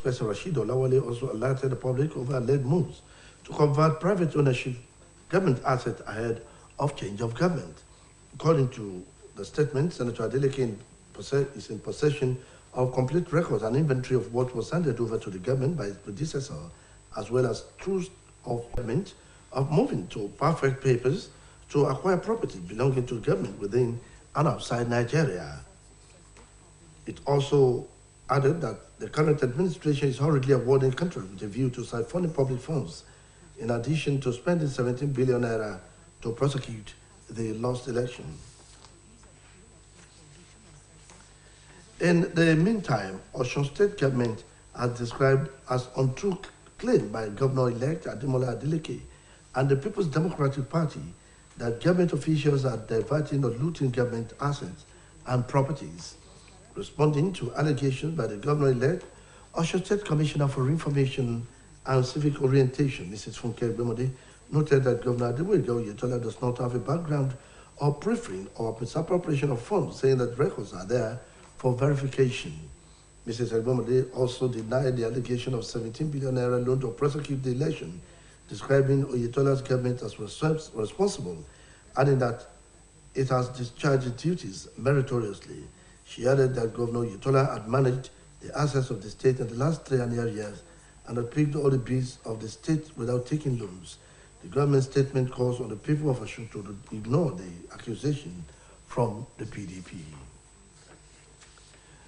spokesperson Rashid Olawale also alerted the public over alleged moves to convert private ownership government assets ahead of change of government. According to the statement, Senator Adeleke is in possession of complete records and inventory of what was handed over to the government by its predecessor, as well as truth of government of moving to perfect papers to acquire property belonging to the government within and outside Nigeria. It also added that the current administration is hurriedly awarding contracts with a view to siphoning public funds, in addition to spending 17 billion naira to prosecute the lost election. In the meantime, Osun State government has described as untrue claim by Governor-elect Ademola Adeleke and the People's Democratic Party that government officials are diverting or looting government assets and properties. Responding to allegations by the Governor-elect, Osun State Commissioner for Information and Civic Orientation, Mrs. Funke Bemode, noted that Governor Adewale Oyetola does not have a background of pilfering or misappropriation of funds, saying that records are there for verification. Mrs. Bemode also denied the allegation of 17 billion naira loan to prosecute the election, describing Oyetola's government as responsible, adding that it has discharged its duties meritoriously. She added that Governor Oyetola had managed the assets of the state in the last 3.5 years and had paid all the bills of the state without taking loans. The government statement calls on the people of Osun to ignore the accusation from the PDP.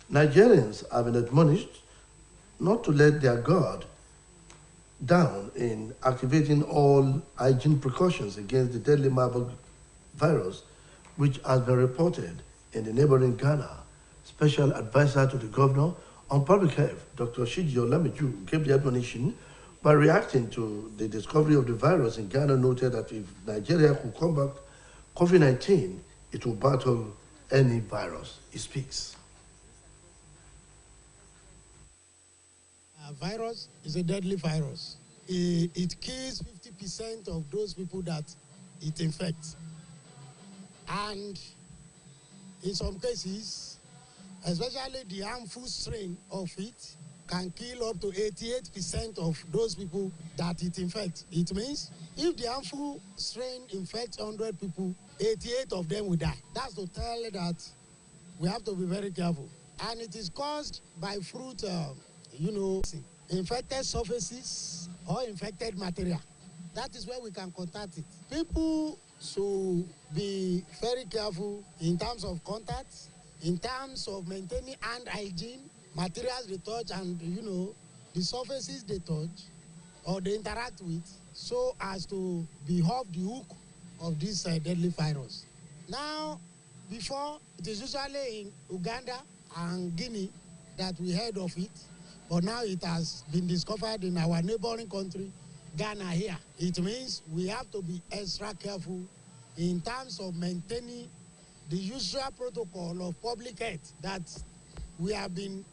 Nigerians have been admonished not to let their guard down in activating all hygiene precautions against the deadly Marburg virus, which has been reported in the neighboring Ghana. Special advisor to the governor on public health, Dr. Shiji Olamiju, gave the admonition by reacting to the discovery of the virus in Ghana, noted that if Nigeria could combat COVID-19, it will battle any virus. He speaks. Virus is a deadly virus. It kills 50% of those people that it infects. And in some cases, especially the harmful strain of it, can kill up to 88% of those people that it infects. It means if the harmful strain infects 100 people, 88 of them will die. That's to tell that we have to be very careful. And it is caused by fruit, infected surfaces or infected material. That is where we can contact it. People should be very careful in terms of contact, in terms of maintaining hand hygiene, materials they touch, and the surfaces they touch or they interact with, so as to be off the hook of this deadly virus. Now, before, it is usually in Uganda and Guinea that we heard of it, but now it has been discovered in our neighboring country, Ghana here. It means we have to be extra careful in terms of maintaining the usual protocol of public health that we have been,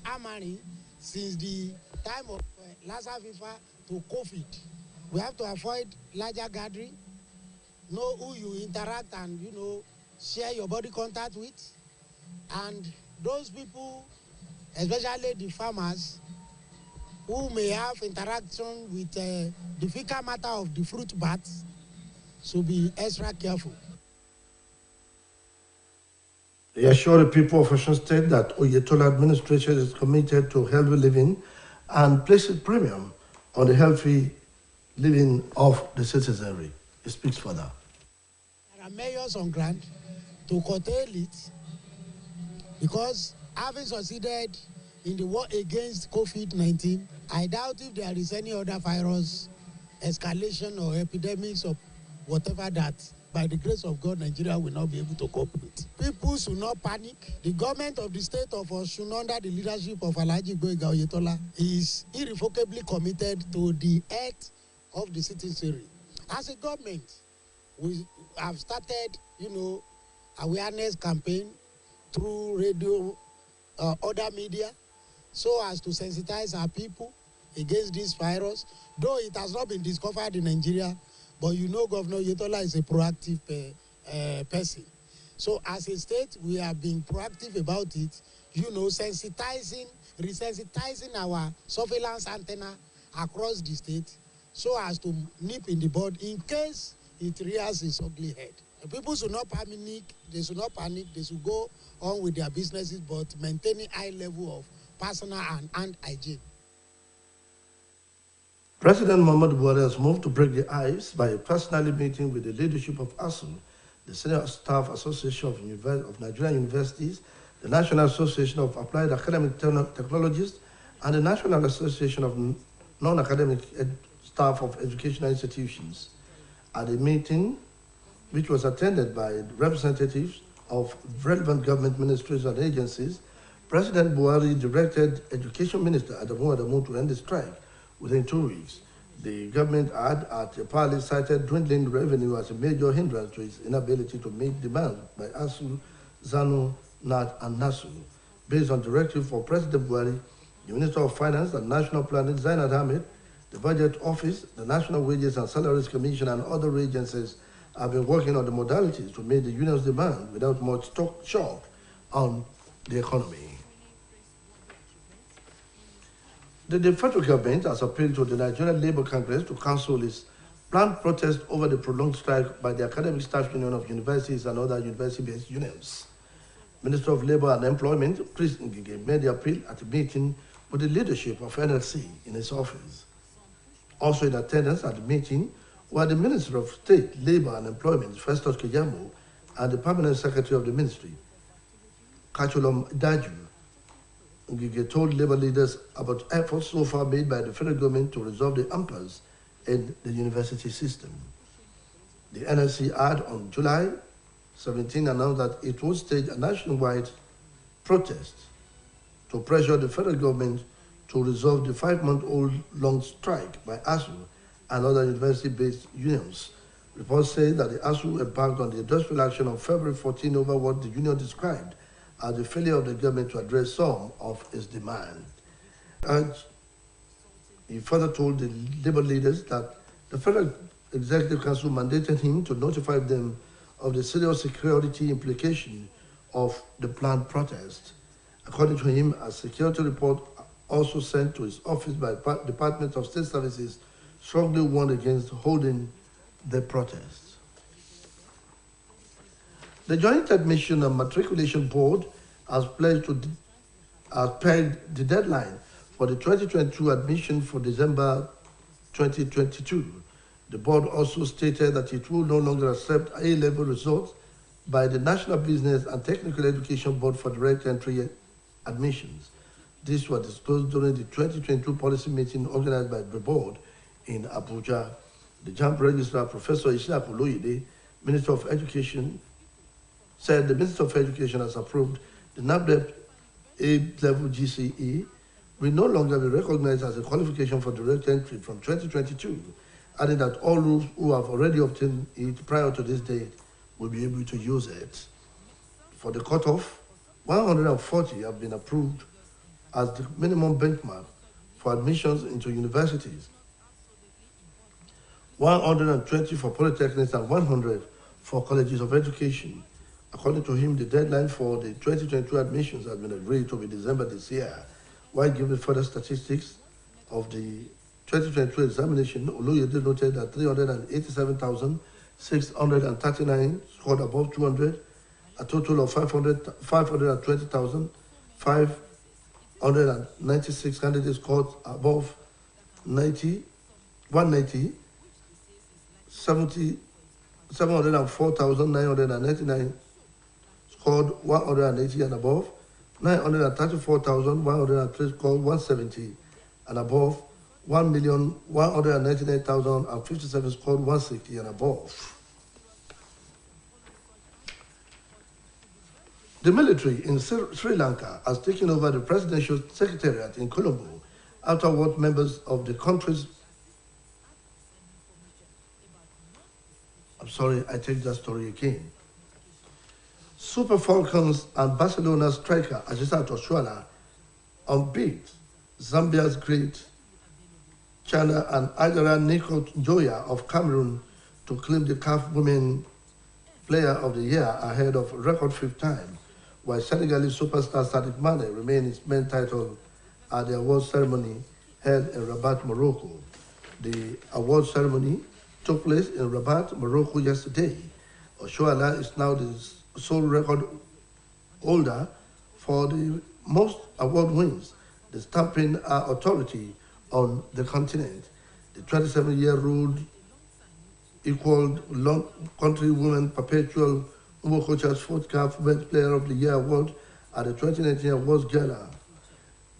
hammering since the time of Lassa fever to COVID. We have to avoid larger gathering, know who you interact and, share your body contact with. And those people, especially the farmers, who may have interaction with the fecal matter of the fruit bats, should be extra careful. They assure the people of Osun State that Oyetola administration is committed to healthy living and places premium on the healthy living of the citizenry. He speaks further. There are mayors on ground to curtail it, because having succeeded in the war against COVID-19, I doubt if there is any other virus escalation or epidemics or whatever that, by the grace of God, Nigeria will not be able to cope with. People should not panic. The government of the state of Osun, under the leadership of Alhaji Gboyega Oyetola, is irrevocably committed to the health of the citizenry. As a government, we have started, awareness campaign through radio, other media, so as to sensitize our people against this virus, though it has not been discovered in Nigeria. But Governor Oyetola is a proactive person. So as a state, we have been proactive about it, sensitizing resensitizing our surveillance antenna across the state so as to nip in the bud in case it rears its ugly head. People should not panic, they should go on with their businesses, but maintaining high level of personal and hand hygiene. President Muhammadu Buhari has moved to break the ice by personally meeting with the leadership of ASU, the Senior Staff Association of Nigerian Universities, the National Association of Applied Academic Technologists, and the National Association of Non-Academic Staff of Educational Institutions. At a meeting which was attended by representatives of relevant government ministries and agencies, President Buhari directed Education Minister Adamu to end the strike within 2 weeks. The government had at the party cited dwindling revenue as a major hindrance to its inability to meet demand by ASU, ZANU, NAT, and NASU. Based on directive for President Buhari, the Minister of Finance and National Planning, Zainab Ahmed, the Budget Office, the National Wages and Salaries Commission, and other agencies have been working on the modalities to meet the union's demand without much shock on the economy. The federal government has appealed to the Nigerian Labour Congress to cancel its planned protest over the prolonged strike by the Academic Staff Union of Universities and other university-based unions. Minister of Labour and Employment, Chris Ngige, made the appeal at a meeting with the leadership of NLC in his office. Also in attendance at the meeting were the Minister of State, Labour and Employment, Festus Keyamo, and the Permanent Secretary of the Ministry, Kacholom Daju. Ngige told Labour leaders about efforts so far made by the federal government to resolve the impasse in the university system. The NLC had on July 17 announced that it would stage a nationwide protest to pressure the federal government to resolve the 5-month-old long strike by ASU and other university-based unions. Reports say that the ASU embarked on the industrial action on February 14 over what the union described as the failure of the government to address some of its demands. He further told the labor leaders that the Federal Executive Council mandated him to notify them of the serious security implication of the planned protest. According to him, a security report also sent to his office by the Department of State Services strongly warned against holding the protest. The Joint Admission and Matriculation Board has pegged the deadline for the 2022 admission for December 2022. The board also stated that it will no longer accept A-level results by the National Business and Technical Education Board for direct entry admissions. This was disclosed during the 2022 policy meeting organized by the board in Abuja. The JAMB Registrar, Professor Ishaku Loyede, Minister of Education, said the Minister of Education has approved the NABDEP A-level GCE will no longer be recognized as a qualification for direct entry from 2022, adding that all those who have already obtained it prior to this date will be able to use it. For the cutoff, 140 have been approved as the minimum benchmark for admissions into universities, 120 for polytechnics and 100 for colleges of education. According to him, the deadline for the 2022 admissions has been agreed to be December this year. While giving further statistics of the 2022 examination, Oloyede noted that 387,639 scored above 200, a total of 520,596 candidates scored above 190, 704,999 scored 180 and above, 934,103 scored 170 and above, 1,199,057 scored 160 and above. The military in Sri Lanka has taken over the presidential secretariat in Colombo after what members of the country's... I'm sorry, I take that story again. Super Falcons and Barcelona striker Ajisa Toshuala unbeat Zambia's great China and Agara Nico Njoya of Cameroon to claim the CAF Women Player of the Year ahead of record 5th time, while Senegalese superstar Sadik Mane remained his main title at the award ceremony held in Rabat, Morocco. The award ceremony took place in Rabat, Morocco yesterday. Oshoala is now the sole record holder for the most award wins, the stamping authority on the continent. The 27-year-old equaled long country women perpetual Umokocha's fourth CAF Women's Player of the Year award at the 2019 Awards Gala.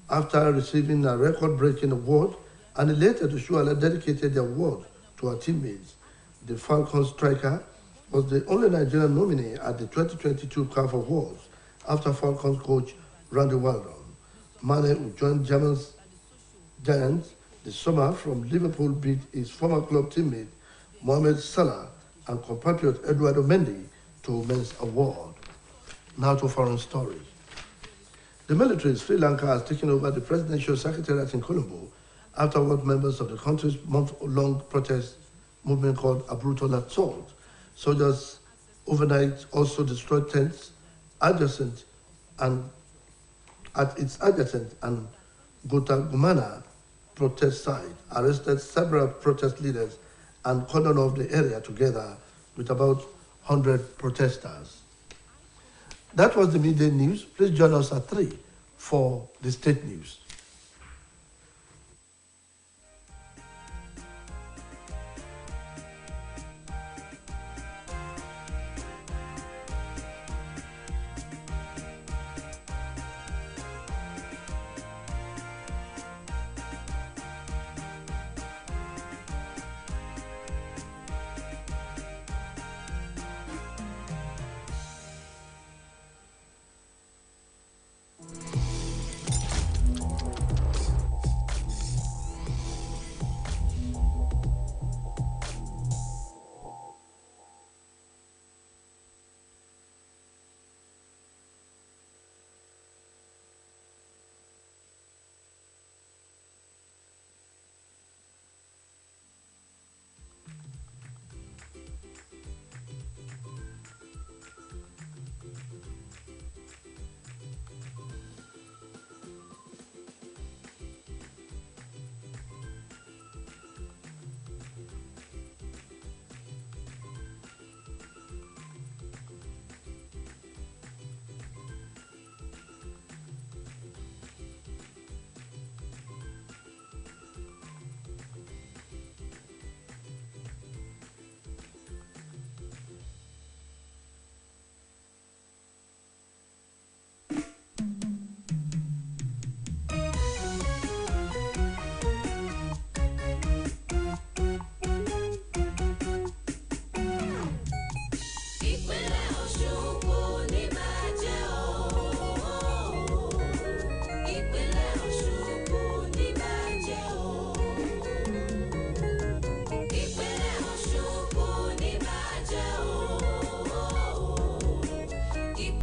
After receiving a record-breaking award, and later Oshoala dedicated the award to her teammates. The Falcon striker was the only Nigerian nominee at the 2022 CAF Awards after Falcons coach Randy Waldon. Mane, who joined German's Giants this summer from Liverpool, beat his former club teammate Mohamed Salah and compatriot Eduardo Mendy to Men's Award. Now to foreign stories. The military in Sri Lanka has taken over the presidential secretariat in Colombo after what members of the country's month-long protest movement called a brutal assault. Soldiers overnight also destroyed tents adjacent and at its adjacent and Gutagumana protest site, arrested several protest leaders and cordoned off the area together with about 100 protesters. That was the midday news. Please join us at 3 for the state news.